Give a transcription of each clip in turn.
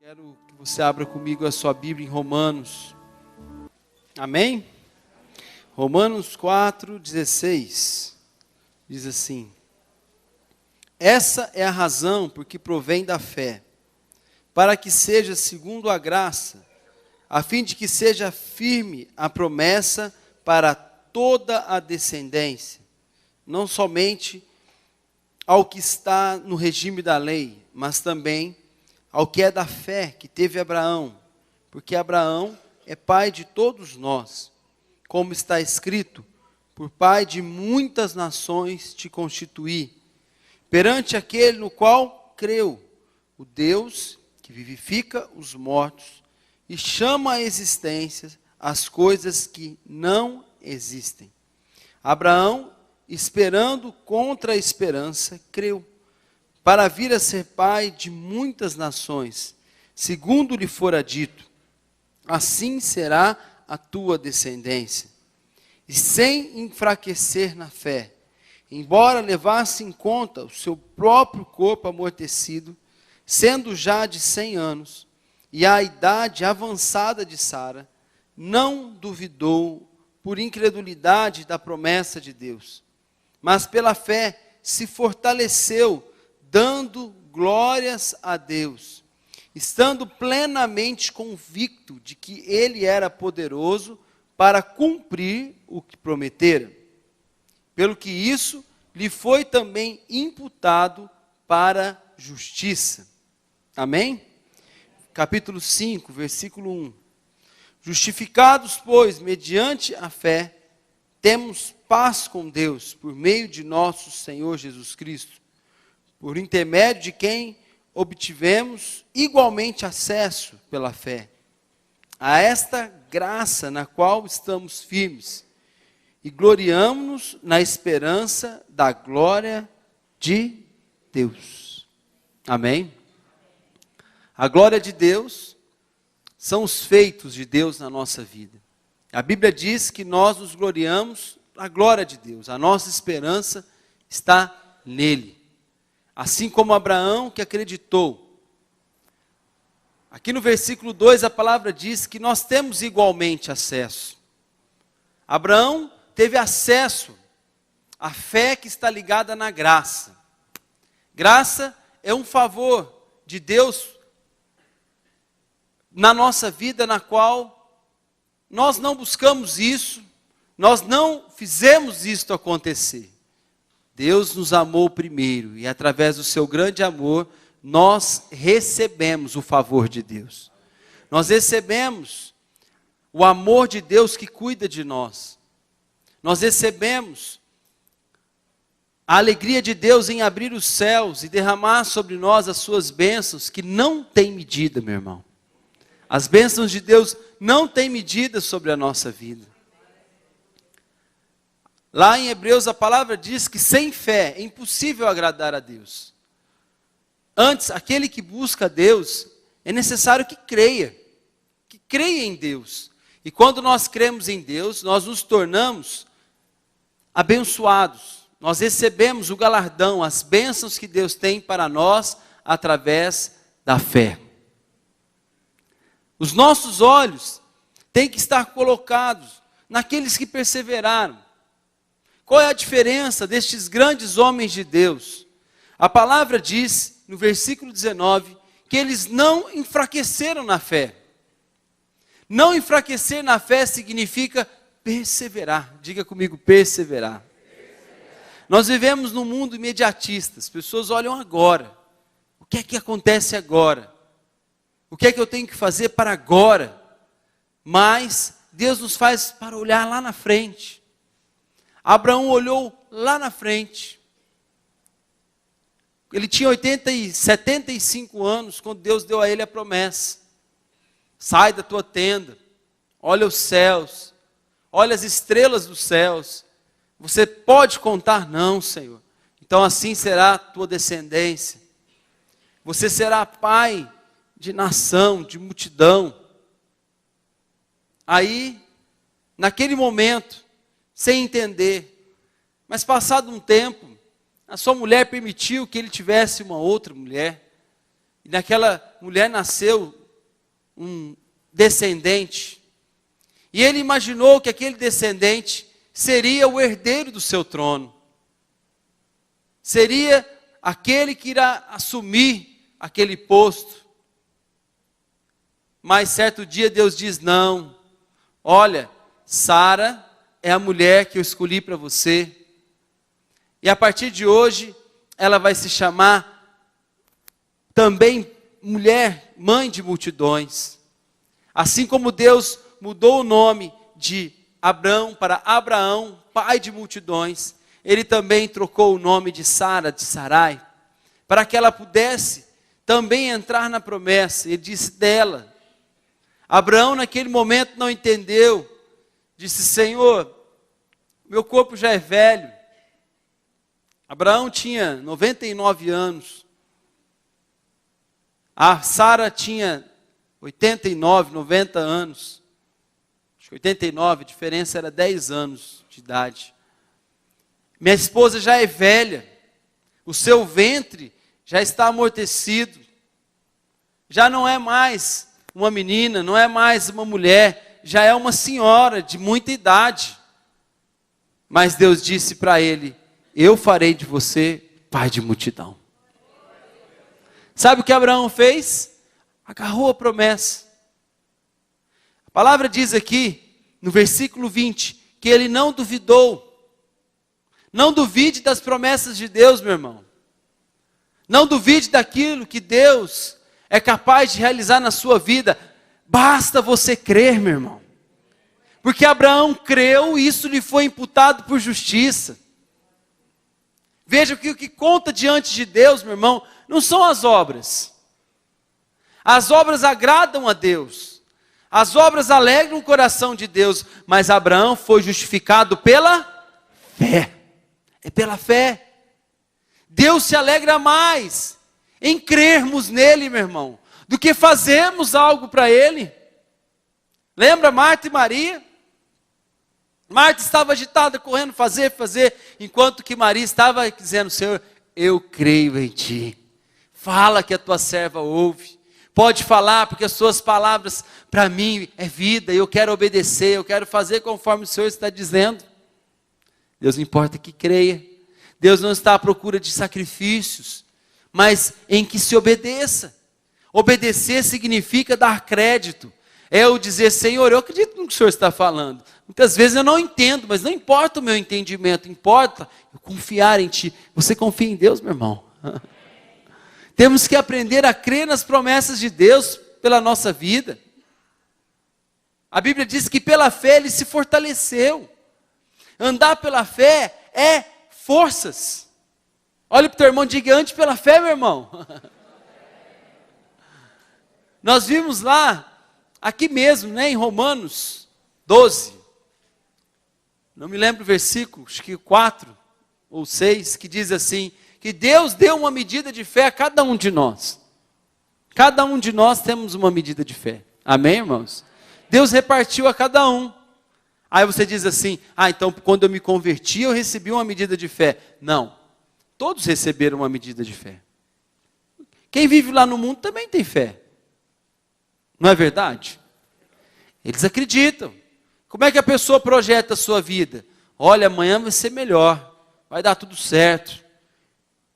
Quero que você abra comigo a sua Bíblia em Romanos. Amém? Romanos 4:16. Diz assim: essa é a razão por que provém da fé, para que seja segundo a graça, a fim de que seja firme a promessa para toda a descendência, não somente ao que está no regime da lei, mas também ao que é da fé que teve Abraão, porque Abraão é pai de todos nós, como está escrito: por pai de muitas nações te constituí, perante aquele no qual creu, o Deus que vivifica os mortos e chama à existência as coisas que não existem. Abraão, esperando contra a esperança, creu, para vir a ser pai de muitas nações, segundo lhe fora dito: assim será a tua descendência. E sem enfraquecer na fé, embora levasse em conta o seu próprio corpo amortecido, sendo já de 100 anos, e a idade avançada de Sara, não duvidou por incredulidade da promessa de Deus, mas pela fé se fortaleceu, dando glórias a Deus, estando plenamente convicto de que Ele era poderoso para cumprir o que prometera. Pelo que isso lhe foi também imputado para justiça. Amém? Capítulo 5, versículo 1. Justificados, pois, mediante a fé, temos paz com Deus, por meio de nosso Senhor Jesus Cristo, por intermédio de quem obtivemos igualmente acesso pela fé a esta graça na qual estamos firmes e gloriamo-nos na esperança da glória de Deus. Amém? A glória de Deus são os feitos de Deus na nossa vida. A Bíblia diz que nós nos gloriamos na glória de Deus. A nossa esperança está nele. Assim como Abraão, que acreditou. Aqui no versículo 2 a palavra diz que nós temos igualmente acesso. Abraão teve acesso à fé que está ligada na graça. Graça é um favor de Deus na nossa vida, na qual nós não buscamos isso, nós não fizemos isto acontecer. Deus nos amou primeiro e através do seu grande amor, nós recebemos o favor de Deus. Nós recebemos o amor de Deus que cuida de nós. Nós recebemos a alegria de Deus em abrir os céus e derramar sobre nós as suas bênçãos, que não tem medida, meu irmão. As bênçãos de Deus não têm medida sobre a nossa vida. Lá em Hebreus a palavra diz que sem fé é impossível agradar a Deus. Antes, aquele que busca a Deus, é necessário que creia em Deus. E quando nós cremos em Deus, nós nos tornamos abençoados. Nós recebemos o galardão, as bênçãos que Deus tem para nós através da fé. Os nossos olhos têm que estar colocados naqueles que perseveraram. Qual é a diferença destes grandes homens de Deus? A palavra diz, no versículo 19, que eles não enfraqueceram na fé. Não enfraquecer na fé significa perseverar. Diga comigo, perseverar. Nós vivemos num mundo imediatista. As pessoas olham agora. O que é que acontece agora? O que é que eu tenho que fazer para agora? Mas Deus nos faz para olhar lá na frente. Abraão olhou lá na frente. Ele tinha 75 anos quando Deus deu a ele a promessa. Sai da tua tenda, olha os céus, olha as estrelas dos céus. Você pode contar? Não, Senhor. Então assim será a tua descendência. Você será pai de nação, de multidão. Aí, naquele momento, sem entender, mas passado um tempo, a sua mulher permitiu que ele tivesse uma outra mulher, E naquela mulher nasceu um descendente. E ele imaginou que aquele descendente seria o herdeiro do seu trono. Seria aquele que irá assumir aquele posto. Mas certo dia Deus diz: não, olha, Sara é a mulher que eu escolhi para você. E a partir de hoje, ela vai se chamar também mulher, mãe de multidões. Assim como Deus mudou o nome de Abrão para Abraão, pai de multidões, Ele também trocou o nome de Sara, de Sarai, para que ela pudesse também entrar na promessa. Ele disse dela. Abraão naquele momento não entendeu, disse: Senhor, meu corpo já é velho. Abraão tinha 99 anos, a Sara tinha 89, 90 anos, acho que 89, a diferença era 10 anos de idade. Minha esposa já é velha, o seu ventre já está amortecido, já não é mais uma menina, não é mais uma mulher, já é uma senhora de muita idade. Mas Deus disse para ele: eu farei de você pai de multidão. Sabe o que Abraão fez? Agarrou a promessa. A palavra diz aqui, no versículo 20, que ele não duvidou. Não duvide das promessas de Deus, meu irmão. Não duvide daquilo que Deus é capaz de realizar na sua vida. Basta você crer, meu irmão. Porque Abraão creu e isso lhe foi imputado por justiça. Veja que o que conta diante de Deus, meu irmão, não são as obras. As obras agradam a Deus. As obras alegram o coração de Deus. Mas Abraão foi justificado pela fé. É pela fé. Deus se alegra mais em crermos nele, meu irmão, do que fazermos algo para ele. Lembra Marta e Maria? Marta estava agitada, correndo, fazer, enquanto que Maria estava dizendo: Senhor, eu creio em ti. Fala que a tua serva ouve. Pode falar, porque as suas palavras para mim é vida, e eu quero obedecer, eu quero fazer conforme o Senhor está dizendo. Deus não importa que creia. Deus não está à procura de sacrifícios, mas em que se obedeça. Obedecer significa dar crédito. É eu dizer: Senhor, eu acredito no que o Senhor está falando. Muitas vezes eu não entendo, mas não importa o meu entendimento, importa eu confiar em ti. Você confia em Deus, meu irmão? Temos que aprender a crer nas promessas de Deus pela nossa vida. A Bíblia diz que pela fé ele se fortaleceu. Andar pela fé é forças. Olha para o teu irmão e diga: ande pela fé, meu irmão. Nós vimos lá, aqui mesmo, né, em Romanos 12. Não me lembro o versículo, acho que 4 ou 6, que diz assim, que Deus deu uma medida de fé a cada um de nós. Cada um de nós temos uma medida de fé. Amém, irmãos? Deus repartiu a cada um. Aí você diz assim: então quando eu me converti eu recebi uma medida de fé. Não, todos receberam uma medida de fé. Quem vive lá no mundo também tem fé. Não é verdade? Eles acreditam. Como é que a pessoa projeta a sua vida? Olha, amanhã vai ser melhor, vai dar tudo certo.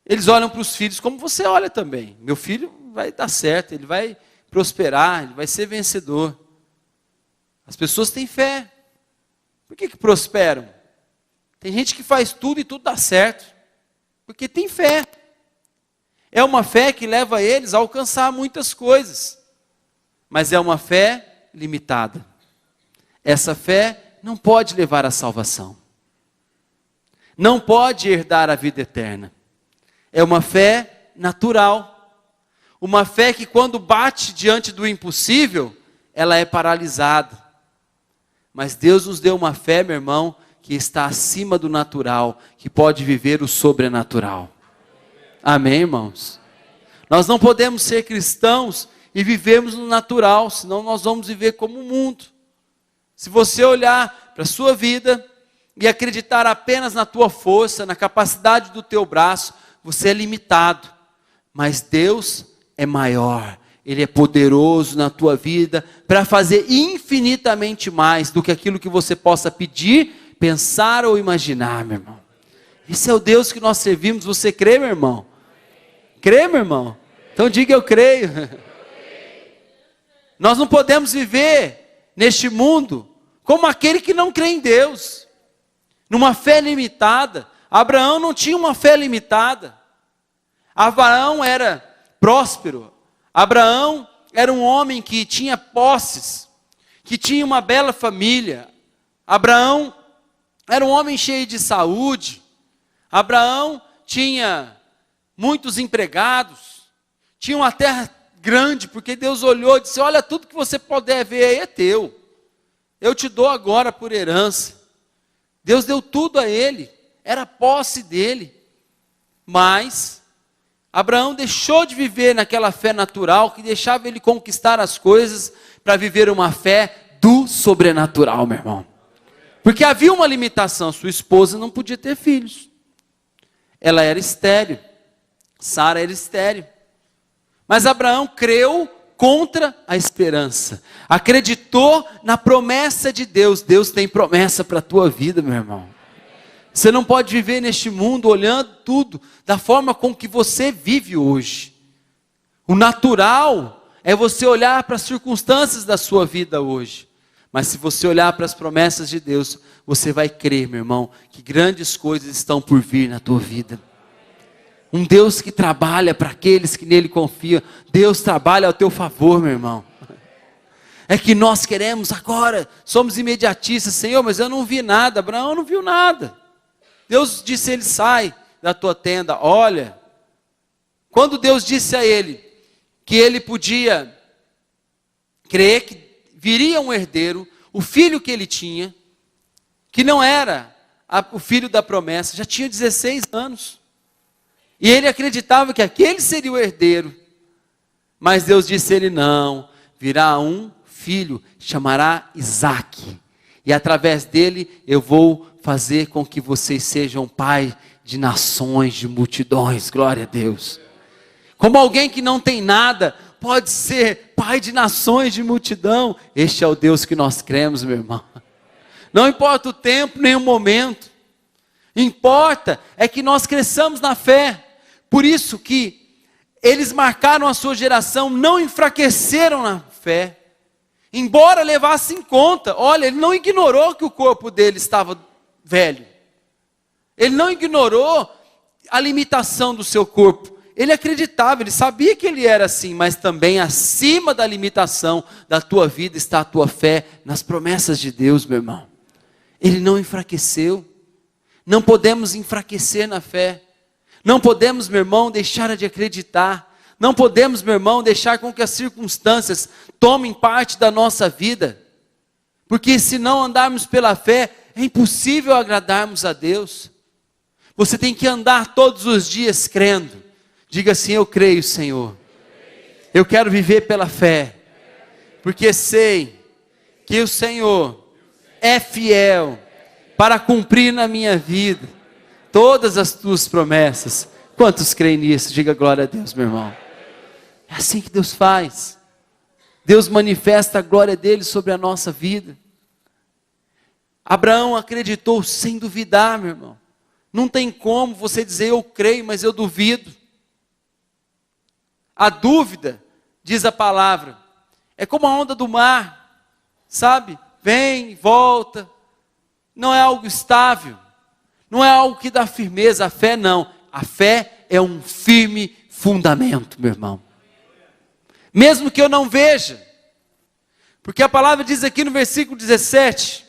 Eles olham para os filhos como você olha também. Meu filho vai dar certo, ele vai prosperar, ele vai ser vencedor. As pessoas têm fé. Por que prosperam? Tem gente que faz tudo e tudo dá certo. Porque tem fé. É uma fé que leva eles a alcançar muitas coisas. Mas é uma fé limitada. Essa fé não pode levar à salvação. Não pode herdar a vida eterna. É uma fé natural. Uma fé que quando bate diante do impossível, ela é paralisada. Mas Deus nos deu uma fé, meu irmão, que está acima do natural, que pode viver o sobrenatural. Amém, irmãos? Nós não podemos ser cristãos e vivermos no natural, senão nós vamos viver como o mundo. Se você olhar para a sua vida e acreditar apenas na tua força, na capacidade do teu braço, você é limitado. Mas Deus é maior. Ele é poderoso na tua vida para fazer infinitamente mais do que aquilo que você possa pedir, pensar ou imaginar, meu irmão. Esse é o Deus que nós servimos. Você crê, meu irmão? Crê, meu irmão? Então diga: eu creio. Nós não podemos viver neste mundo como aquele que não crê em Deus, numa fé limitada. Abraão não tinha uma fé limitada. Abraão era próspero. Abraão era um homem que tinha posses, que tinha uma bela família. Abraão era um homem cheio de saúde. Abraão tinha muitos empregados, tinha uma terra grande, porque Deus olhou e disse: olha, tudo que você puder ver aí é teu, eu te dou agora por herança. Deus deu tudo a ele, era posse dele. Mas Abraão deixou de viver naquela fé natural, que deixava ele conquistar as coisas, para viver uma fé do sobrenatural, meu irmão. Porque havia uma limitação: sua esposa não podia ter filhos, ela era estéril, Sara era estéril. Mas Abraão creu contra a esperança, acreditou na promessa de Deus. Deus tem promessa para a tua vida, meu irmão. Você não pode viver neste mundo olhando tudo da forma com que você vive hoje. O natural é você olhar para as circunstâncias da sua vida hoje. Mas se você olhar para as promessas de Deus, você vai crer, meu irmão, que grandes coisas estão por vir na tua vida. Um Deus que trabalha para aqueles que nele confiam. Deus trabalha ao teu favor, meu irmão. É que nós queremos agora, somos imediatistas. Senhor, mas eu não vi nada. Abraão não viu nada. Deus disse a ele: sai da tua tenda. Olha, quando Deus disse a ele que ele podia crer que viria um herdeiro, o filho que ele tinha, que não era o filho da promessa, já tinha 16 anos. E ele acreditava que aquele seria o herdeiro. Mas Deus disse a ele: não, virá um filho, chamará Isaque. E através dele eu vou fazer com que vocês sejam pai de nações, de multidões. Glória a Deus. Como alguém que não tem nada pode ser pai de nações, de multidão. Este é o Deus que nós cremos, meu irmão. Não importa o tempo, nem o momento. Importa é que nós cresçamos na fé. Por isso que eles marcaram a sua geração, não enfraqueceram na fé. Embora levasse em conta, olha, ele não ignorou que o corpo dele estava velho. Ele não ignorou a limitação do seu corpo. Ele acreditava, ele sabia que ele era assim, mas também acima da limitação da tua vida está a tua fé nas promessas de Deus, meu irmão. Ele não enfraqueceu. Não podemos enfraquecer na fé. Não podemos, meu irmão, deixar de acreditar. Não podemos, meu irmão, deixar com que as circunstâncias tomem parte da nossa vida. Porque se não andarmos pela fé, é impossível agradarmos a Deus. Você tem que andar todos os dias crendo. Diga assim: eu creio, Senhor. Eu quero viver pela fé. Porque sei que o Senhor é fiel para cumprir na minha vida todas as tuas promessas. Quantos creem nisso? Diga glória a Deus, meu irmão. É assim que Deus faz. Deus manifesta a glória dele sobre a nossa vida. Abraão acreditou sem duvidar, meu irmão. Não tem como você dizer: eu creio, mas eu duvido. A dúvida, diz a palavra, é como a onda do mar, sabe? Vem, volta. Não é algo estável. Não é algo que dá firmeza. A fé não. A fé é um firme fundamento, meu irmão. Mesmo que eu não veja. Porque a palavra diz aqui no versículo 17: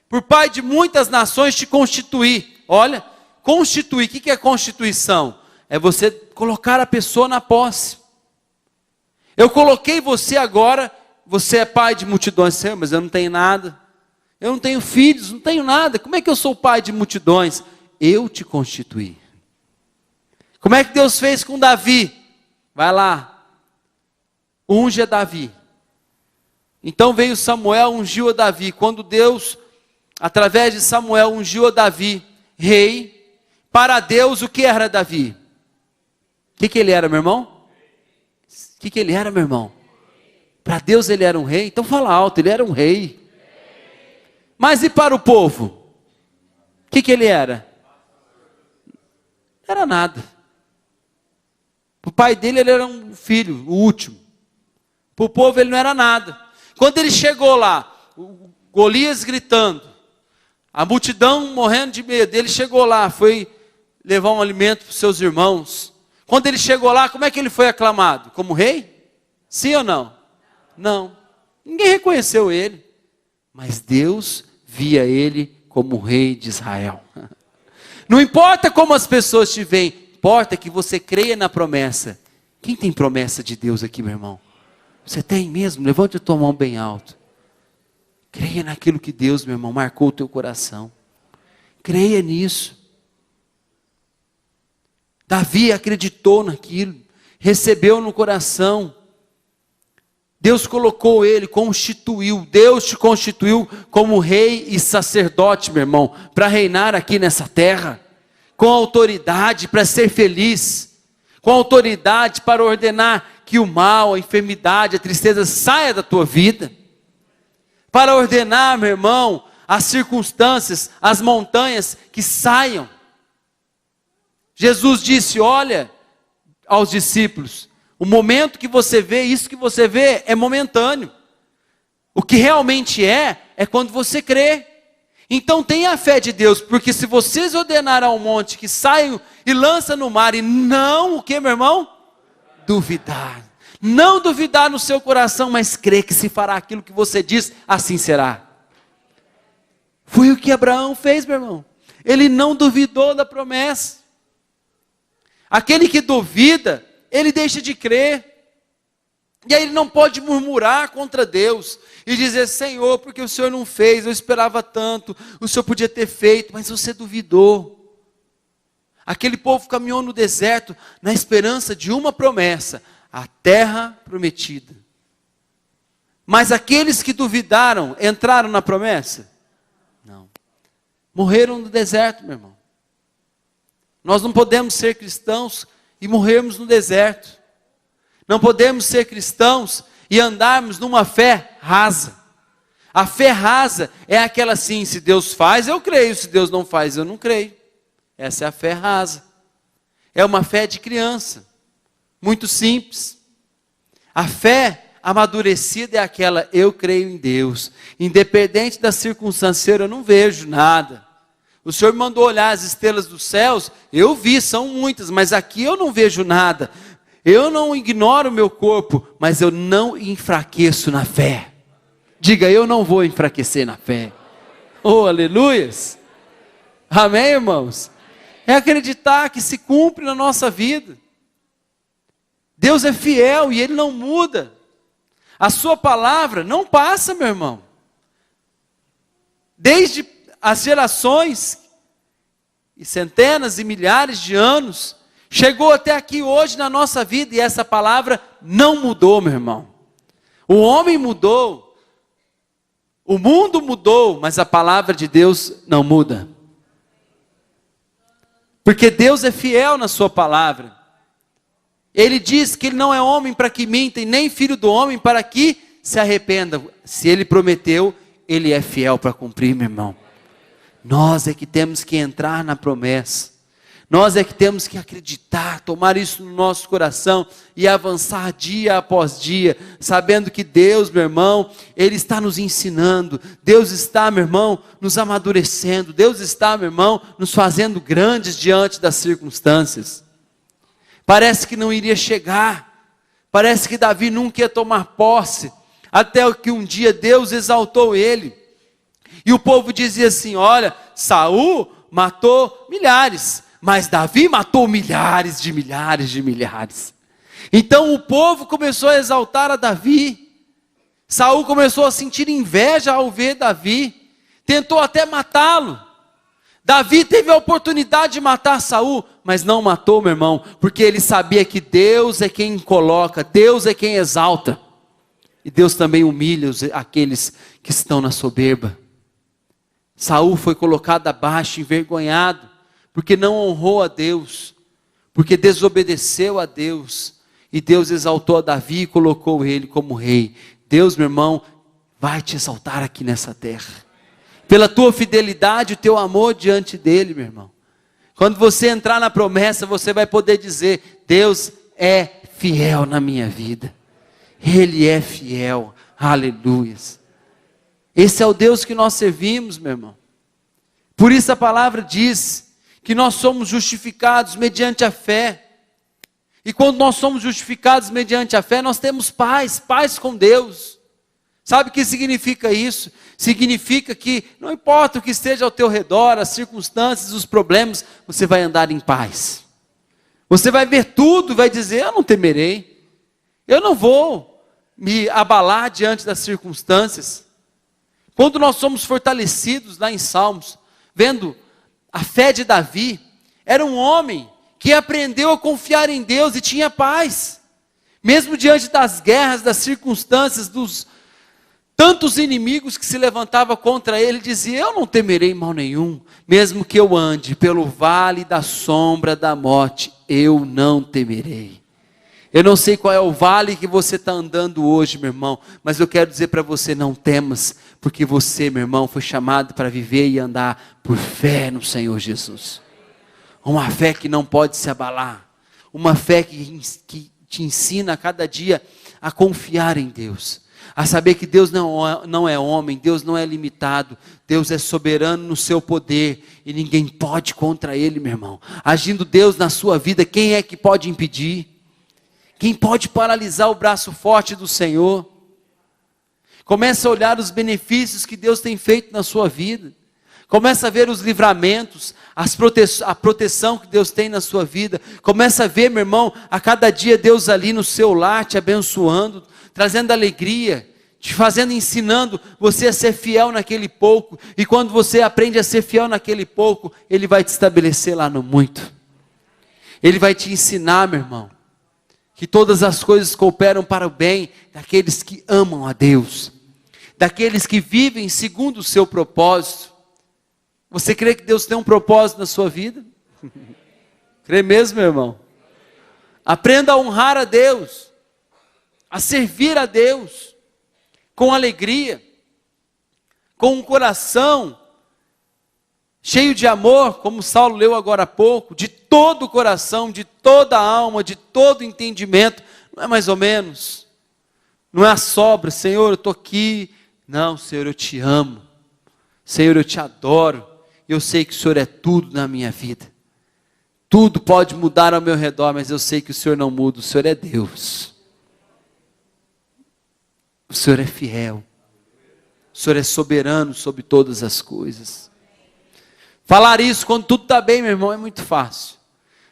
por pai de muitas nações te constituí. Olha, constituir, o que é constituição? É você colocar a pessoa na posse. Eu coloquei você agora, você é pai de multidões. Senhor, mas eu não tenho nada. Eu não tenho filhos, não tenho nada. Como é que eu sou pai de multidões? Eu te constituí. Como é que Deus fez com Davi? Vai lá, unge a Davi. Então veio Samuel, ungiu a Davi. Quando Deus, através de Samuel, ungiu a Davi rei, para Deus o que era Davi? O que ele era, meu irmão? O que ele era, meu irmão? Para Deus ele era um rei? Então fala alto, ele era um rei. Mas e para o povo? O que ele era? Não era nada. O pai dele ele era um filho, o último. Para o povo ele não era nada. Quando ele chegou lá, o Golias gritando, a multidão morrendo de medo, ele chegou lá, foi levar um alimento para os seus irmãos. Quando ele chegou lá, como é que ele foi aclamado? Como rei? Sim ou não? Não. Ninguém reconheceu ele. Mas Deus via ele como rei de Israel. Não importa como as pessoas te veem, importa que você creia na promessa. Quem tem promessa de Deus aqui, meu irmão? Você tem mesmo? Levante a tua mão bem alto. Creia naquilo que Deus, meu irmão, marcou o teu coração. Creia nisso. Davi acreditou naquilo, recebeu no coração. Deus colocou ele, constituiu. Deus te constituiu como rei e sacerdote, meu irmão, para reinar aqui nessa terra, com autoridade para ser feliz, com autoridade para ordenar que o mal, a enfermidade, a tristeza saia da tua vida, para ordenar, meu irmão, as circunstâncias, as montanhas que saiam. Jesus disse, olha, aos discípulos, o momento que você vê, isso que você vê é momentâneo. O que realmente é quando você crê. Então tenha a fé de Deus, porque se vocês ordenarem ao monte que saiam e lança no mar, e não, o que, meu irmão? Duvidar. Não duvidar no seu coração, mas crer que se fará aquilo que você diz, assim será. Foi o que Abraão fez, meu irmão. Ele não duvidou da promessa. Aquele que duvida, ele deixa de crer. E aí ele não pode murmurar contra Deus e dizer, Senhor, porque o Senhor não fez, eu esperava tanto, o Senhor podia ter feito, mas você duvidou. Aquele povo caminhou no deserto na esperança de uma promessa, a terra prometida. Mas aqueles que duvidaram, entraram na promessa? Não. Morreram no deserto, meu irmão. Nós não podemos ser cristãos e morrermos no deserto. Não podemos ser cristãos e andarmos numa fé rasa. A fé rasa é aquela assim, se Deus faz, eu creio, se Deus não faz, eu não creio. Essa é a fé rasa. É uma fé de criança, muito simples. A fé amadurecida é aquela, eu creio em Deus. Independente da circunstância, eu não vejo nada. O Senhor me mandou olhar as estrelas dos céus, eu vi, são muitas, mas aqui eu não vejo nada. Eu não ignoro o meu corpo, mas eu não enfraqueço na fé. Diga, eu não vou enfraquecer na fé. Oh, aleluias. Amém, irmãos? É acreditar que se cumpre na nossa vida. Deus é fiel e Ele não muda. A sua palavra não passa, meu irmão. Desde as gerações, e centenas e milhares de anos, chegou até aqui hoje na nossa vida, e essa palavra não mudou, meu irmão. O homem mudou, o mundo mudou, mas a palavra de Deus não muda. Porque Deus é fiel na sua palavra. Ele diz que Ele não é homem para que minta, e nem filho do homem para que se arrependa. Se Ele prometeu, Ele é fiel para cumprir, meu irmão. Nós é que temos que entrar na promessa. Nós é que temos que acreditar, tomar isso no nosso coração e avançar dia após dia, sabendo que Deus, meu irmão, Ele está nos ensinando. Deus está, meu irmão, nos amadurecendo. Deus está, meu irmão, nos fazendo grandes diante das circunstâncias. Parece que não iria chegar. Parece que Davi nunca ia tomar posse. Até que um dia Deus exaltou ele. E o povo dizia assim, olha, Saul matou milhares, mas Davi matou milhares de milhares de milhares. Então o povo começou a exaltar a Davi. Saul começou a sentir inveja ao ver Davi. Tentou até matá-lo. Davi teve a oportunidade de matar Saul, mas não matou, meu irmão, porque ele sabia que Deus é quem coloca, Deus é quem exalta. E Deus também humilha aqueles que estão na soberba. Saul foi colocado abaixo, envergonhado, porque não honrou a Deus, porque desobedeceu a Deus. e Deus exaltou a Davi e colocou ele como rei. Deus, meu irmão, vai te exaltar aqui nessa terra. Pela tua fidelidade, o teu amor diante dele, meu irmão. Quando você entrar na promessa, você vai poder dizer: Deus é fiel na minha vida. Ele é fiel. Aleluias. Esse é o Deus que nós servimos, meu irmão. Por isso a palavra diz que nós somos justificados mediante a fé. E quando nós somos justificados mediante a fé, nós temos paz com Deus. Sabe o que significa isso? Significa que não importa o que esteja ao teu redor, as circunstâncias, os problemas, você vai andar em paz. Você vai ver tudo e vai dizer: eu não temerei. Eu não vou me abalar diante das circunstâncias. Quando nós somos fortalecidos lá em Salmos, vendo a fé de Davi, era um homem que aprendeu a confiar em Deus e tinha paz. Mesmo diante das guerras, das circunstâncias, dos tantos inimigos que se levantavam contra ele, dizia: eu não temerei mal nenhum, mesmo que eu ande pelo vale da sombra da morte, eu não temerei. Eu não sei qual é o vale que você está andando hoje, meu irmão, mas eu quero dizer para você: não temas, porque você, meu irmão, foi chamado para viver e andar por fé no Senhor Jesus. Uma fé que não pode se abalar, uma fé que te ensina a cada dia a confiar em Deus, a saber que Deus não é homem, Deus não é limitado, Deus é soberano no seu poder, e ninguém pode contra Ele, meu irmão. Agindo Deus na sua vida, quem é que pode impedir? Quem pode paralisar o braço forte do Senhor? Começa a olhar os benefícios que Deus tem feito na sua vida. Começa a ver os livramentos, a proteção que Deus tem na sua vida. Começa a ver, meu irmão, a cada dia Deus ali no seu lar te abençoando, trazendo alegria, te fazendo, ensinando você a ser fiel naquele pouco. E quando você aprende a ser fiel naquele pouco, Ele vai te estabelecer lá no muito. Ele vai te ensinar, meu irmão, que todas as coisas cooperam para o bem daqueles que amam a Deus, daqueles que vivem segundo o seu propósito. Você crê que Deus tem um propósito na sua vida? Crê mesmo, meu irmão? Aprenda a honrar a Deus, a servir a Deus, com alegria, com um coração cheio de amor, como Saulo leu agora há pouco, de todo o coração, de toda a alma, de todo o entendimento. Não é mais ou menos, não é a sobra: Senhor, eu estou aqui. Não, Senhor, eu te amo, Senhor, eu te adoro, eu sei que o Senhor é tudo na minha vida. Tudo pode mudar ao meu redor, mas eu sei que o Senhor não muda, o Senhor é Deus. O Senhor é fiel, o Senhor é soberano sobre todas as coisas. Falar isso quando tudo está bem, meu irmão, é muito fácil.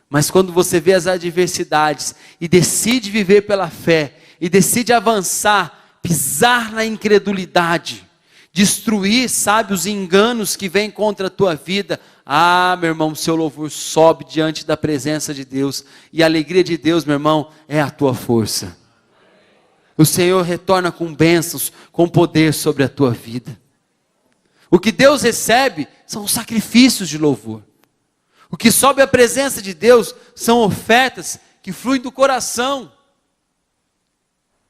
Mas quando você vê as adversidades e decide viver pela fé, e decide avançar, pisar na incredulidade, destruir, sabe, os enganos que vêm contra a tua vida, meu irmão, seu louvor sobe diante da presença de Deus, e a alegria de Deus, meu irmão, é a tua força. O Senhor retorna com bênçãos, com poder sobre a tua vida. O que Deus recebe são os sacrifícios de louvor. O que sobe à presença de Deus são ofertas que fluem do coração.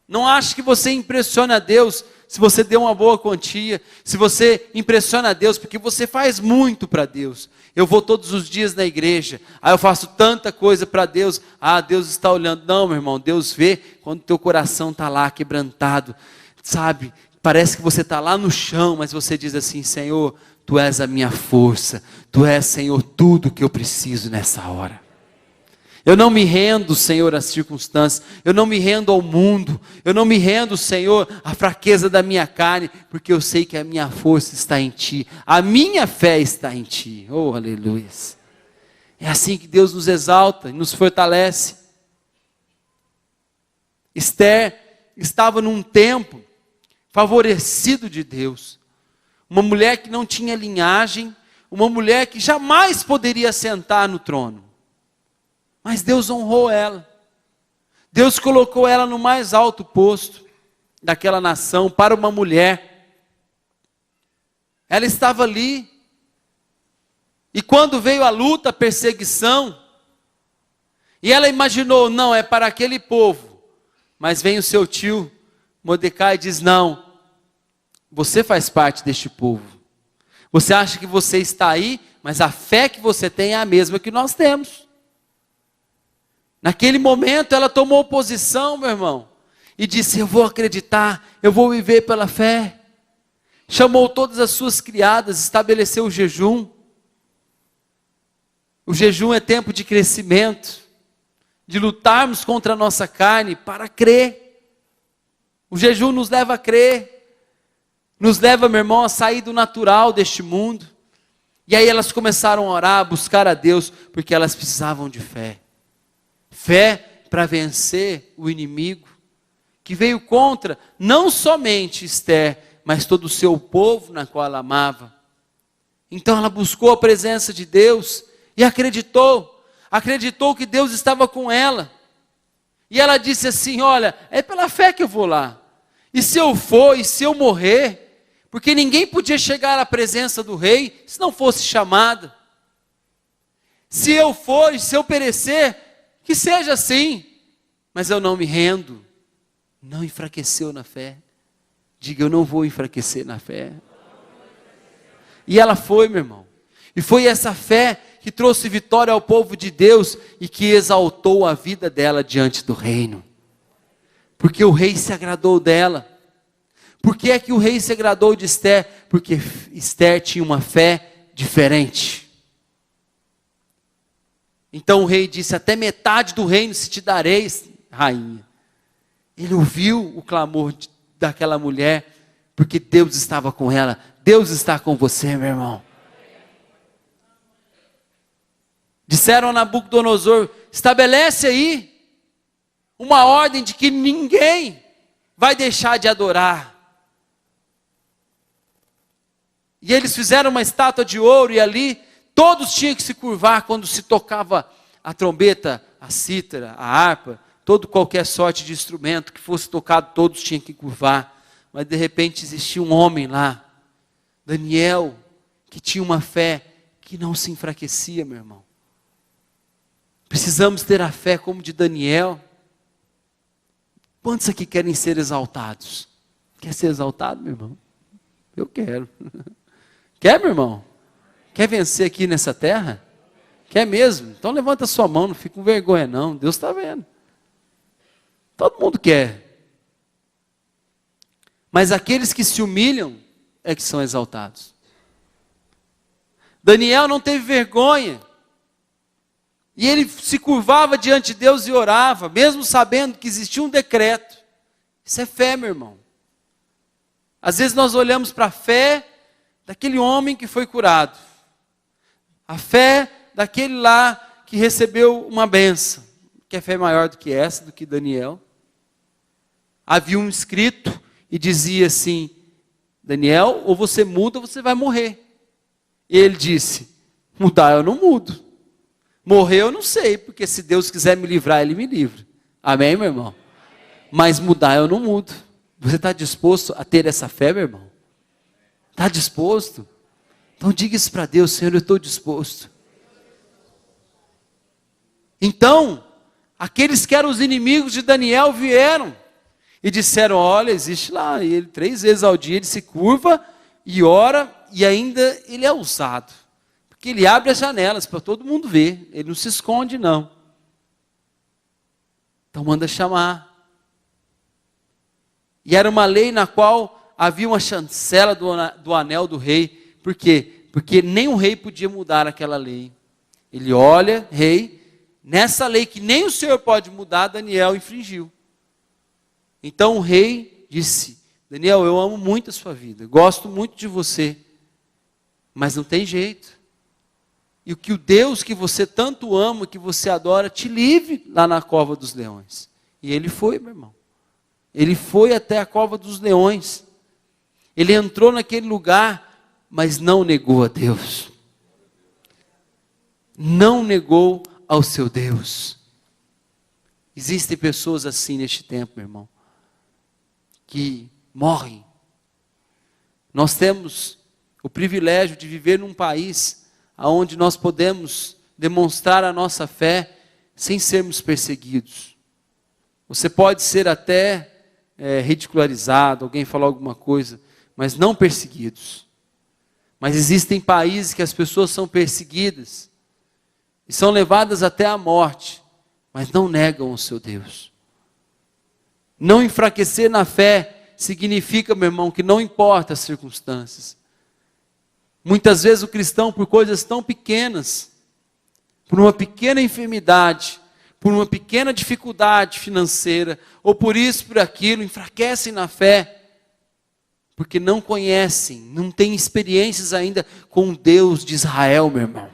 Não ache que você impressiona a Deus se você deu uma boa quantia, se você impressiona a Deus porque você faz muito para Deus. Eu vou todos os dias na igreja, eu faço tanta coisa para Deus, Deus está olhando. Não, meu irmão, Deus vê quando teu coração está lá quebrantado, sabe? Parece que você está lá no chão, mas você diz assim: Senhor, Tu és a minha força, Tu és, Senhor, tudo que eu preciso nessa hora. Eu não me rendo, Senhor, às circunstâncias, eu não me rendo ao mundo, eu não me rendo, Senhor, à fraqueza da minha carne, porque eu sei que a minha força está em Ti, a minha fé está em Ti. Oh, aleluia. É assim que Deus nos exalta e nos fortalece. Esther estava num tempo favorecido de Deus, uma mulher que não tinha linhagem, uma mulher que jamais poderia sentar no trono. Mas Deus honrou ela. Deus colocou ela no mais alto posto daquela nação, para uma mulher. Ela estava ali. E quando veio a luta, a perseguição, E ela imaginou, não, é para aquele povo. Mas vem o seu tio, Mordecai, e diz, não, você faz parte deste povo. Você acha que você está aí, mas a fé que você tem é a mesma que nós temos. Naquele momento ela tomou posição, meu irmão, e disse, eu vou acreditar, eu vou viver pela fé. Chamou todas as suas criadas, estabeleceu o jejum. O jejum é tempo de crescimento, de lutarmos contra a nossa carne para crer. O jejum nos leva a crer, nos leva, meu irmão, a sair do natural deste mundo. E aí elas começaram a orar, a buscar a Deus, porque elas precisavam de fé. Fé para vencer o inimigo, que veio contra, não somente Esther, mas todo o seu povo na qual ela amava. Então ela buscou a presença de Deus, e acreditou que Deus estava com ela. E ela disse assim, olha, é pela fé que eu vou lá. E se eu for, e se eu morrer, porque ninguém podia chegar à presença do rei, se não fosse chamada. Se eu for, e se eu perecer, que seja assim, mas eu não me rendo. Não enfraqueceu na fé. Diga, eu não vou enfraquecer na fé. E ela foi, meu irmão. E foi essa fé que trouxe vitória ao povo de Deus e que exaltou a vida dela diante do reino. Porque o rei se agradou dela. Por que é que o rei se agradou de Esther? Porque Esther tinha uma fé diferente. Então o rei disse, até metade do reino se te darei, rainha. Ele ouviu o clamor daquela mulher, porque Deus estava com ela. Deus está com você, meu irmão. Disseram a Nabucodonosor, estabelece aí uma ordem de que ninguém vai deixar de adorar. E eles fizeram uma estátua de ouro e ali todos tinham que se curvar quando se tocava a trombeta, a cítara, a harpa, qualquer sorte de instrumento que fosse tocado, todos tinham que curvar. Mas de repente existia um homem lá, Daniel, que tinha uma fé que não se enfraquecia, meu irmão. Precisamos ter a fé como de Daniel. Quantos aqui querem ser exaltados? Quer ser exaltado, meu irmão? Eu quero. Quer, meu irmão? Quer vencer aqui nessa terra? Quer mesmo? Então levanta a sua mão, não fica com vergonha não, Deus está vendo. Todo mundo quer. Mas aqueles que se humilham é que são exaltados. Daniel não teve vergonha. E ele se curvava diante de Deus e orava, mesmo sabendo que existia um decreto. Isso é fé, meu irmão. Às vezes nós olhamos para a fé daquele homem que foi curado. A fé daquele lá que recebeu uma bênção. Que é fé maior do que essa, do que Daniel. Havia um escrito e dizia assim, Daniel, ou você muda ou você vai morrer. E ele disse, mudar eu não mudo. Morrer eu não sei, porque se Deus quiser me livrar, Ele me livra. Amém, meu irmão? Mas mudar eu não mudo. Você está disposto a ter essa fé, meu irmão? Está disposto? Então diga isso para Deus, Senhor, eu estou disposto. Então, aqueles que eram os inimigos de Daniel vieram e disseram, olha, existe lá, e ele 3 vezes ao dia ele se curva e ora, e ainda ele é ousado. Porque ele abre as janelas para todo mundo ver, ele não se esconde não. Então manda chamar. E era uma lei na qual havia uma chancela do anel do rei. Por quê? Porque nem o rei podia mudar aquela lei. Ele olha, rei, nessa lei que nem o senhor pode mudar, Daniel infringiu. Então o rei disse, Daniel, eu amo muito a sua vida, gosto muito de você, mas não tem jeito. E que o Deus que você tanto ama, que você adora, te livre lá na cova dos leões. E ele foi, meu irmão. Ele foi até a cova dos leões. Ele entrou naquele lugar, mas não negou a Deus. Não negou ao seu Deus. Existem pessoas assim neste tempo, meu irmão, que morrem. Nós temos o privilégio de viver num país onde nós podemos demonstrar a nossa fé sem sermos perseguidos. Você pode ser até ridicularizado, alguém falar alguma coisa, mas não perseguidos. Mas existem países que as pessoas são perseguidas e são levadas até a morte, mas não negam o seu Deus. Não enfraquecer na fé significa, meu irmão, que não importa as circunstâncias. Muitas vezes o cristão, por coisas tão pequenas, por uma pequena enfermidade, por uma pequena dificuldade financeira, ou por isso, por aquilo, enfraquecem na fé, porque não conhecem, não têm experiências ainda com o Deus de Israel, meu irmão.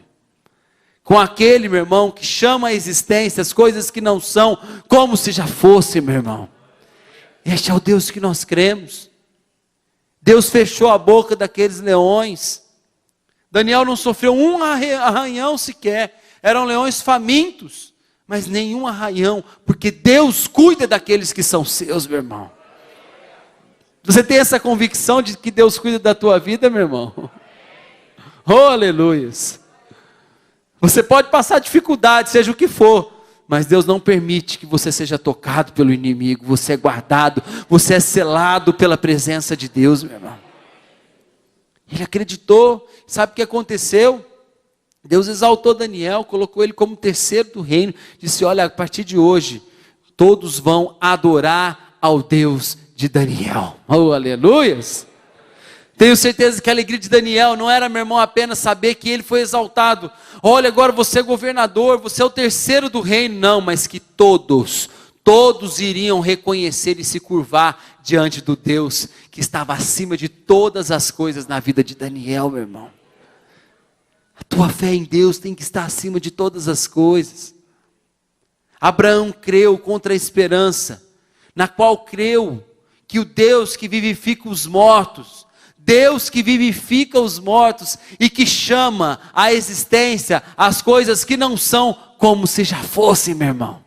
Com aquele, meu irmão, que chama a existência as coisas que não são, como se já fossem, meu irmão. Este é o Deus que nós cremos. Deus fechou a boca daqueles leões. Daniel não sofreu um arranhão sequer. Eram leões famintos, mas nenhum arranhão, porque Deus cuida daqueles que são seus, meu irmão. Você tem essa convicção de que Deus cuida da tua vida, meu irmão? Oh, aleluias. Você pode passar dificuldade, seja o que for, mas Deus não permite que você seja tocado pelo inimigo. Você é guardado, você é selado pela presença de Deus, meu irmão. Ele acreditou, sabe o que aconteceu? Deus exaltou Daniel, colocou ele como terceiro do reino, disse: olha, a partir de hoje, todos vão adorar ao Deus de Daniel. Oh, aleluias! Tenho certeza que a alegria de Daniel não era, meu irmão, apenas saber que ele foi exaltado. Olha, agora você é governador, você é o terceiro do reino. Não, mas que todos iriam reconhecer e se curvar diante do Deus que estava acima de todas as coisas na vida de Daniel, meu irmão. A tua fé em Deus tem que estar acima de todas as coisas. Abraão creu contra a esperança, na qual creu que o Deus que vivifica os mortos, Deus que vivifica os mortos e que chama à existência as coisas que não são como se já fossem, meu irmão.